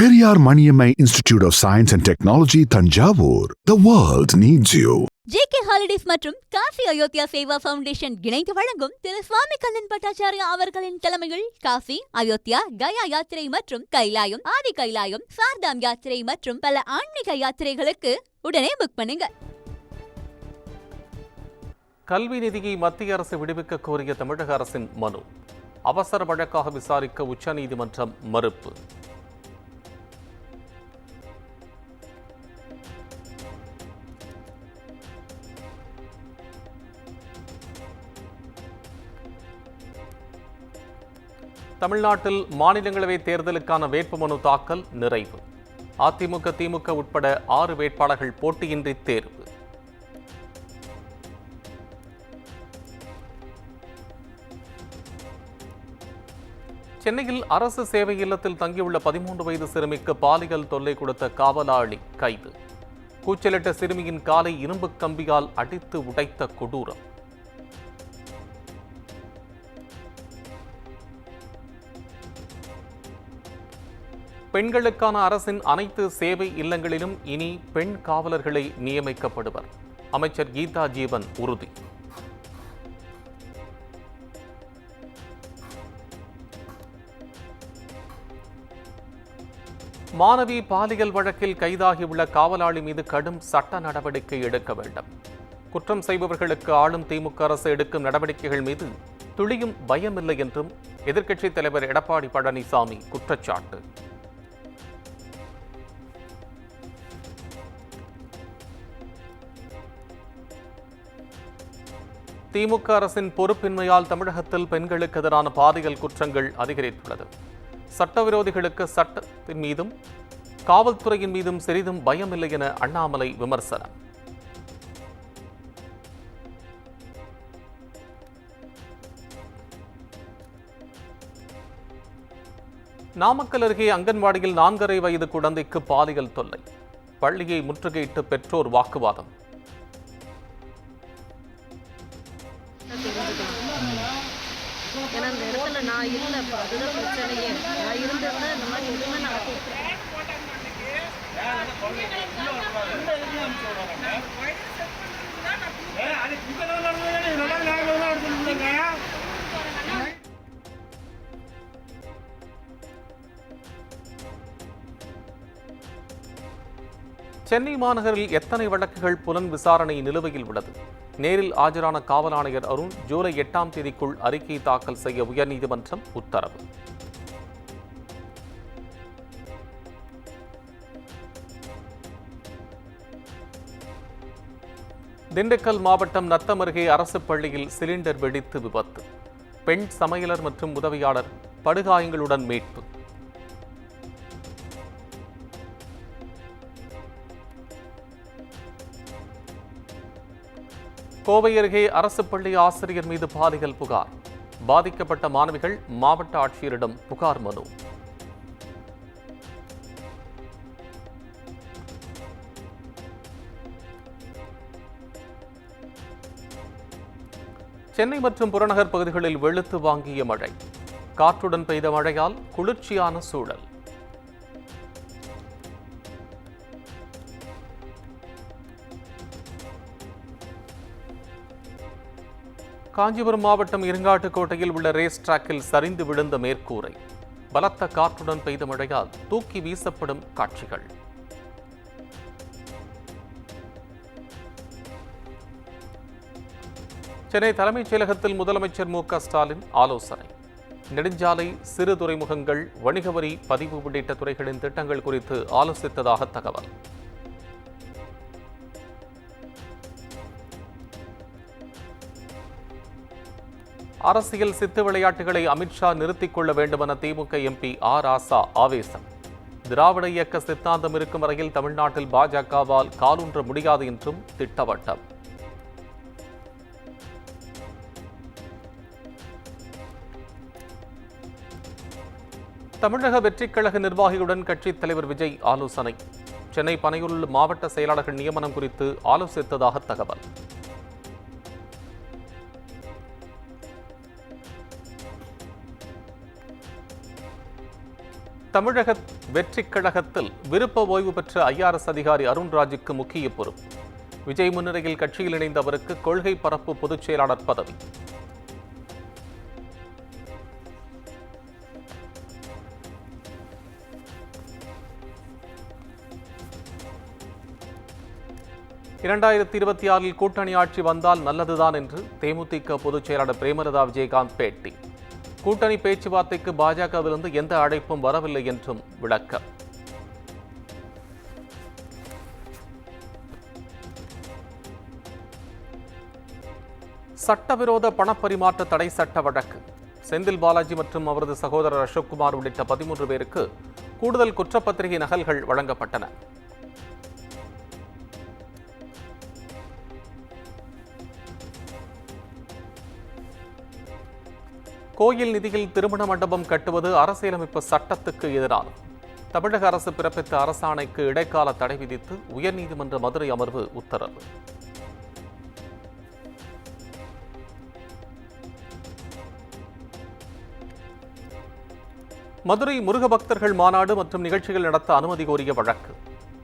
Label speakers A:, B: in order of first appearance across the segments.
A: Periyar Maniammai Institute of Science and Technology, Thanjavur. The world needs you.
B: JK Holidays மற்றும் Kashi Ayodhya Seva foundation இணைந்து வழங்கும் திரு சுவாமி கண்ணன் பட்டாச்சாரியா அவர்களின் தலைமையில் காசி, அயோத்தியா, கயா யாத்திரை மற்றும் கைலாயம், ஆதி கைலாயம், சார்தாம் யாத்திரை மற்றும் பல ஆன்மீக யாத்திரைகளுக்கு உடனே புக் பண்ணுங்க.
C: கல்வி நிதியை மத்திய அரசு விடுவிக்க கோரிய தமிழக அரசின் மனு அவசர வழக்காக விசாரிக்க உச்சநீதிமன்றம் மறுப்பு. தமிழ்நாட்டில் மாநிலங்களவை தேர்தலுக்கான வேட்புமனு தாக்கல் நிறைவு. அதிமுக, திமுக உட்பட 6 வேட்பாளர்கள் போட்டியின்றி தேர்வு. சென்னையில் அரசு சேவை இல்லத்தில் தங்கியுள்ள 13 வயது சிறுமிக்கு பாலியல் தொல்லை கொடுத்த காவலாளி கைது. கூச்சலிட்ட சிறுமியின் காலை இரும்பு கம்பியால் அடித்து உடைத்த கொடூரம். பெண்களுக்கான அரசின் அனைத்து சேவை இல்லங்களிலும் இனி பெண் காவலர்களை நியமிக்கப்படுவர். அமைச்சர் கீதா ஜீவன் உறுதி. மாணவி பாலியல் வழக்கில் கைதாகியுள்ள காவலாளி மீது கடும் சட்ட நடவடிக்கை எடுக்க வேண்டும். குற்றம் செய்பவர்களுக்கு ஆளும் திமுக அரசு எடுக்கும் நடவடிக்கைகள் மீது துளியும் பயமில்லை என்றும் எதிர்க்கட்சித் தலைவர் எடப்பாடி பழனிசாமி குற்றச்சாட்டு. திமுக அரசின் பொறுப்பின்மையால் தமிழகத்தில் பெண்களுக்கு எதிரான பாலியல் குற்றங்கள் அதிகரித்துள்ளது. சட்டவிரோதிகளுக்கு சட்டத்தின் மீதும் காவல்துறையின் மீதும் சிறிதும் பயமில்லை என அண்ணாமலை விமர்சனம். நாமக்கல் அருகே அங்கன்வாடியில் 4.5 வயது குழந்தைக்கு பாலியல் தொல்லை. பள்ளியை முற்றுகையிட்டு பெற்றோர் வாக்குவாதம்.
D: ஏன்னா அந்த இடத்துல நான் இல்லைப்பா, அதுதான் பிரச்சனையே. நான் இருந்திருந்தா இந்த மாதிரி எதுவுமே நடக்கும்.
C: சென்னை மாநகரில் எத்தனை வழக்குகள் புலன் விசாரணை நிலுவையில் உள்ளது? நேரில் ஆஜரான காவல் ஆணையர் அருண் ஜூலை 8ஆம் தேதிக்குள் அறிக்கை தாக்கல் செய்ய உயர்நீதிமன்றம் உத்தரவு. திண்டுக்கல் மாவட்டம் நத்தம் அருகே அரசு பள்ளியில் சிலிண்டர் வெடித்து விபத்து. பெண் சமையலர் மற்றும் உதவியாளர் படுகாயங்களுடன் மீட்பு. கோவை அருகே அரசு பள்ளி ஆசிரியர் மீது பாலியல் புகார். பாதிக்கப்பட்ட மாணவிகள் மாவட்ட ஆட்சியரிடம் புகார் மனு. சென்னை மற்றும் புறநகர் பகுதிகளில் வெளுத்து வாங்கிய மழை. காற்றுடன் பெய்த மழையால் குளிர்ச்சியான சூழல். காஞ்சிபுரம் மாவட்டம் இருங்காட்டுக்கோட்டையில் உள்ள ரேஸ் டிராக்கில் சரிந்து விழுந்த மேற்கூரை. பலத்த காற்றுடன் பெய்த மழையால் தூக்கி வீசப்படும் காட்சிகள். சென்னை தலைமைச் செயலகத்தில் முதலமைச்சர் மு.க. ஸ்டாலின் ஆலோசனை. நெடுஞ்சாலை, சிறு துறைமுகங்கள், வணிக வரி பதிவு உள்ளிட்ட துறைகளின் திட்டங்கள் குறித்து ஆலோசித்ததாக தகவல். அரசியல் சித்து விளையாட்டுகளை அமித்ஷா நிறுத்திக் கொள்ள வேண்டுமென திமுக எம்பி ராசா ஆவேசம். திராவிட இயக்க சித்தாந்தம் இருக்கும் வரையில் தமிழ்நாட்டில் பாஜகவால் காலூன்ற முடியாது என்றும் திட்டவட்டம். தமிழக வெற்றிக் கழக நிர்வாகிகளுடன் கட்சித் தலைவர் விஜய் ஆலோசனை. சென்னை பனையூரில் மாவட்ட செயலாளர்கள் நியமனம் குறித்து ஆலோசித்ததாக தகவல். தமிழக வெற்றிக் கழகத்தில் விருப்ப ஓய்வு பெற்ற ஐஆர்எஸ் அதிகாரி அருண்ராஜுக்கு முக்கிய பொறுப்பு. விஜய் முன்னிலையில் கட்சியில் இணைந்த அவருக்கு கொள்கை பரப்பு பொதுச் செயலாளர் பதவி. இரண்டாயிரத்தி 26 கூட்டணி ஆட்சி வந்தால் நல்லதுதான் என்று தேமுதிக பொதுச் செயலாளர் பிரேமலதா விஜயகாந்த் பேட்டி. கூட்டணி பேச்சுவார்த்தைக்கு பாஜகவிலிருந்து எந்த அழைப்பும் வரவில்லை என்றும் விளக்கம். சட்டவிரோத பணப்பரிமாற்ற தடை சட்ட வழக்கு. செந்தில் பாலாஜி மற்றும் அவரது சகோதரர் அசோக்குமார் உள்ளிட்ட 13 பேருக்கு கூடுதல் குற்றப்பத்திரிகை நகல்கள் வழங்கப்பட்டன. கோயில் நிதியில் திருமண மண்டபம் கட்டுவது அரசியலமைப்பு சட்டத்துக்கு எதிரானது. தமிழக அரசு பிறப்பித்த அரசாணைக்கு இடைக்கால தடை விதித்து உயர்நீதிமன்ற மதுரை அமர்வு உத்தரவு. மதுரை முருக பக்தர்கள் மாநாடு மற்றும் நிகழ்ச்சிகள் நடத்த அனுமதி கோரிய வழக்கு.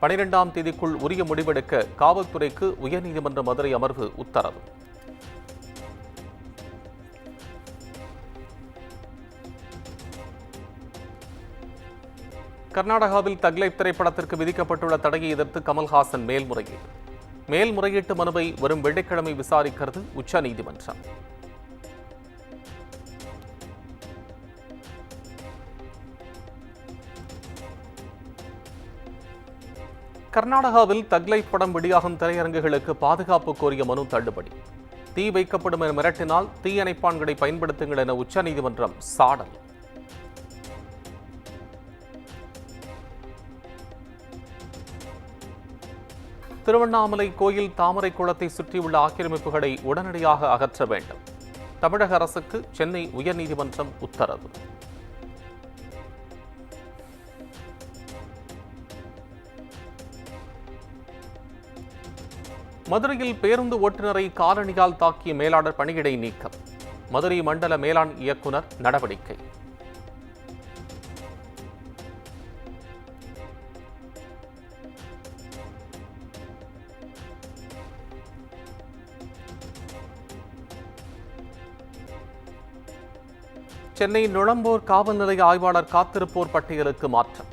C: 12ஆம் தேதிக்குள் உரிய முடிவெடுக்க காவல்துறைக்கு உயர்நீதிமன்ற மதுரை அமர்வு உத்தரவு. கர்நாடகாவில் தக் லைஃப் திரைப்படத்திற்கு விதிக்கப்பட்டுள்ள தடையை எதிர்த்து கமல்ஹாசன் மேல்முறையீடு. மேல்முறையீட்டு மனுவை வரும் வெள்ளிக்கிழமை விசாரிக்கிறது உச்சநீதிமன்றம். கர்நாடகாவில் தக் லைஃப் படம் வெளியாகும் திரையரங்குகளுக்கு பாதுகாப்பு கோரிய மனு தள்ளுபடி. தீ வைக்கப்படும் என மிரட்டினால் தீயணைப்பான்களை பயன்படுத்துங்கள் என உச்சநீதிமன்றம் சாடல். திருவண்ணாமலை கோயில் தாமரை குளத்தை சுற்றியுள்ள ஆக்கிரமிப்புகளை உடனடியாக அகற்ற வேண்டும். தமிழக அரசுக்கு சென்னை உயர்நீதிமன்றம் உத்தரவு. மதுரையில் பேருந்து ஓட்டுநரை காலணியால் தாக்கிய மேலாளர் பணியிடை நீக்கம். மதுரை மண்டல மேலாண் இயக்குனர் நடவடிக்கை. சென்னை நுளம்பூர் காவல் நிலைய ஆய்வாளர் காத்திருப்போர் பட்டியலுக்கு மாற்றம்.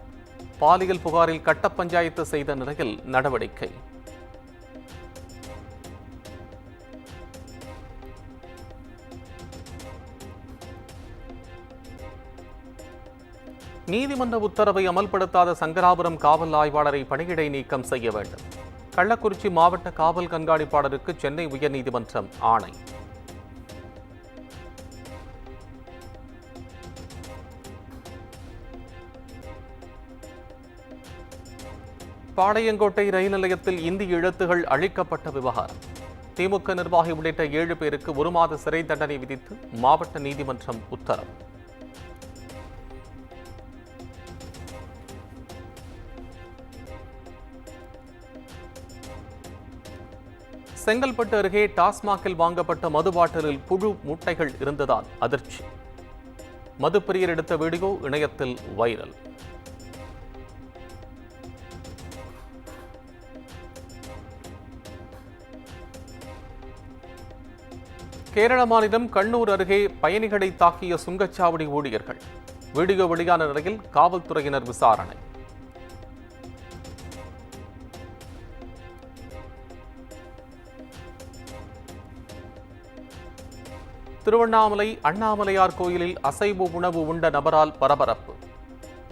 C: பாலியல் புகாரில் கட்ட பஞ்சாயத்து செய்த நிலையில் நடவடிக்கை. நீதிமன்ற உத்தரவை அமல்படுத்தாத சங்கராபுரம் காவல் ஆய்வாளரை பணியிடை நீக்கம் செய்ய வேண்டும். கள்ளக்குறிச்சி மாவட்ட காவல் கண்காணிப்பாளருக்கு சென்னை உயர்நீதிமன்றம் ஆணை. பாளையங்கோட்டை ரயில் நிலையத்தில் இந்தி எழுத்துகள் அழிக்கப்பட்ட விவகாரம். திமுக நிர்வாகி உள்ளிட்ட 7 பேருக்கு 1 மாத சிறை தண்டனை விதித்து மாவட்ட நீதிமன்றம் உத்தரவு. செங்கல்பட்டு அருகே டாஸ்மாகில் வாங்கப்பட்ட மது பாட்டிலில் புழு மூட்டைகள் இருந்ததால் அதிர்ச்சி. மதுப்பிரியர் எடுத்த வீடியோ இணையத்தில் வைரல். கேரள மாநிலம் கண்ணூர் அருகே பயணிகளை தாக்கிய சுங்கச்சாவடி ஊழியர்கள். வீடியோ வெளியான நிலையில் காவல்துறையினர் விசாரணை. திருவண்ணாமலை அண்ணாமலையார் கோயிலில் அசைவ உணவு உண்ட நபரால் பரபரப்பு.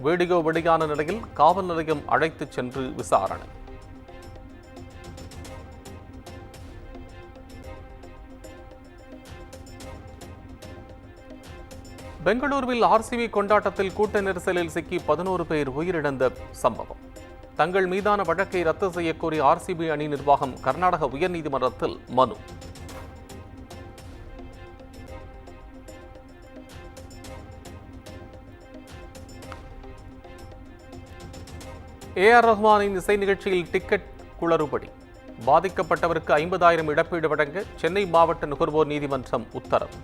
C: வீடியோ வெளியான நிலையில் காவல் நிலையம் அழைத்துச் சென்று விசாரணை. பெங்களூருவில் ஆர்சிபி கொண்டாட்டத்தில் கூட்ட நெரிசலில் சிக்கி 11 பேர் உயிரிழந்த சம்பவம். தங்கள் மீதான வழக்கை ரத்து செய்யக்கோரி ஆர்சிபி அணி நிர்வாகம் கர்நாடக உயர்நீதிமன்றத்தில் மனு. ஏஆர் ரஹ்மானின் இசை நிகழ்ச்சியில் டிக்கெட் குளறுபடி. பாதிக்கப்பட்டவருக்கு 50,000 இழப்பீடு வழங்க சென்னை மாவட்ட நுகர்வோர் நீதிமன்றம் உத்தரவு.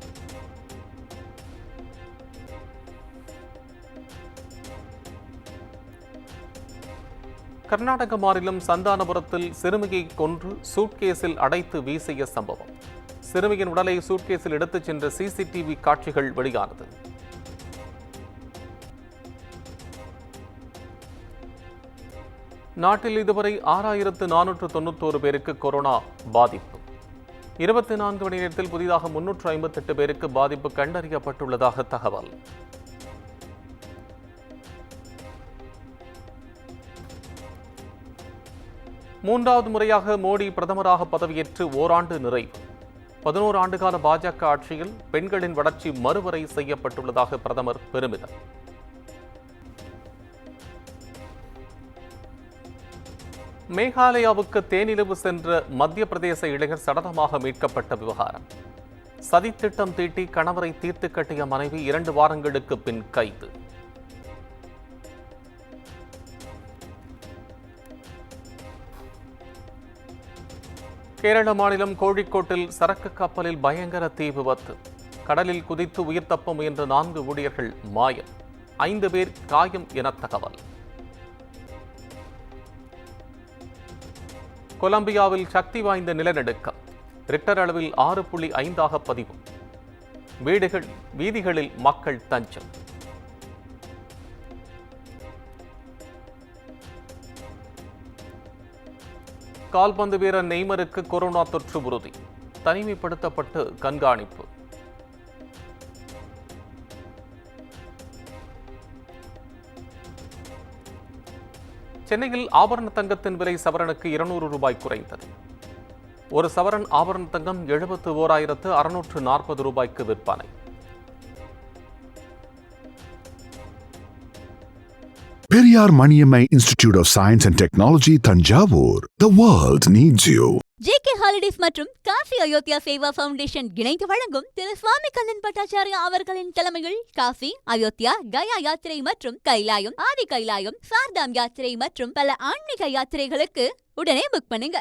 C: கர்நாடக மாநிலம் சந்தானபுரத்தில் சிறுமியை கொன்று சூட்கேஸில் அடைத்து வீசிய சம்பவம். சிறுமியின் உடலை சூட்கேஸில் எடுத்துச் சென்ற சிசிடிவி காட்சிகள் வெளியானது. நாட்டில் இதுவரை 6491 பேருக்கு கொரோனா பாதிப்பு. 24 மணி நேரத்தில் புதிதாக 358 பேருக்கு பாதிப்பு கண்டறியப்பட்டுள்ளதாக தகவல். மூன்றாவது முறையாக மோடி பிரதமராக பதவியேற்று ஓராண்டு நிறைவு. 11 ஆண்டுகால பாஜக ஆட்சியில் பெண்களின் வளர்ச்சி மறுவரை செய்யப்பட்டுள்ளதாக பிரதமர் பெருமிதம். மேகாலயாவுக்கு தேனிலவு சென்ற மத்திய பிரதேச இளைஞர் சடலமாக மீட்கப்பட்ட விவகாரம். சதித்திட்டம் தீட்டி கணவரை தீர்த்து கட்டிய மனைவி 2 வாரங்களுக்கு பின் கைது. கேரள மாநிலம் கோழிக்கோட்டில் சரக்கு கப்பலில் பயங்கர தீ விபத்து. கடலில் குதித்து உயிர் தப்ப முயன்ற 4 ஊழியர்கள் மாயம், 5 பேர் காயம் என தகவல். கொலம்பியாவில் சக்தி வாய்ந்த நிலநடுக்கம். ரிக்டர் அளவில் 6.5 பதிவு. வீதிகளில் மக்கள் தஞ்சம். கால்பந்து வீரர் நெய்மருக்கு கொரோனா தொற்று உறுதி. தனிமைப்படுத்தப்பட்டு கண்காணிப்பு. சென்னையில் ஆபரண தங்கத்தின் விலை சவரனுக்கு 200 ரூபாய் குறைந்தது. ஒரு சவரன் ஆபரண தங்கம் 71,640 ரூபாய்க்கு விற்பனை.
A: Periyar Maniammai Institute of Science and Technology, Thanjavur. The world needs you.
B: JK holidays மற்றும் காஃபி அயோத்தியா சேவா ஃபவுண்டேஷன் இணைந்து வழங்கும் திரு சுவாமி கண்ணன் பட்டாச்சாரியா அவர்களின் தலைமையில் காஃபி, அயோத்தியா, கயா யாத்திரை மற்றும் கைலாயம், ஆதி கைலாயம், சார்தாம் யாத்திரை மற்றும் பல ஆன்மீக யாத்திரைகளுக்கு உடனே புக் பண்ணுங்க.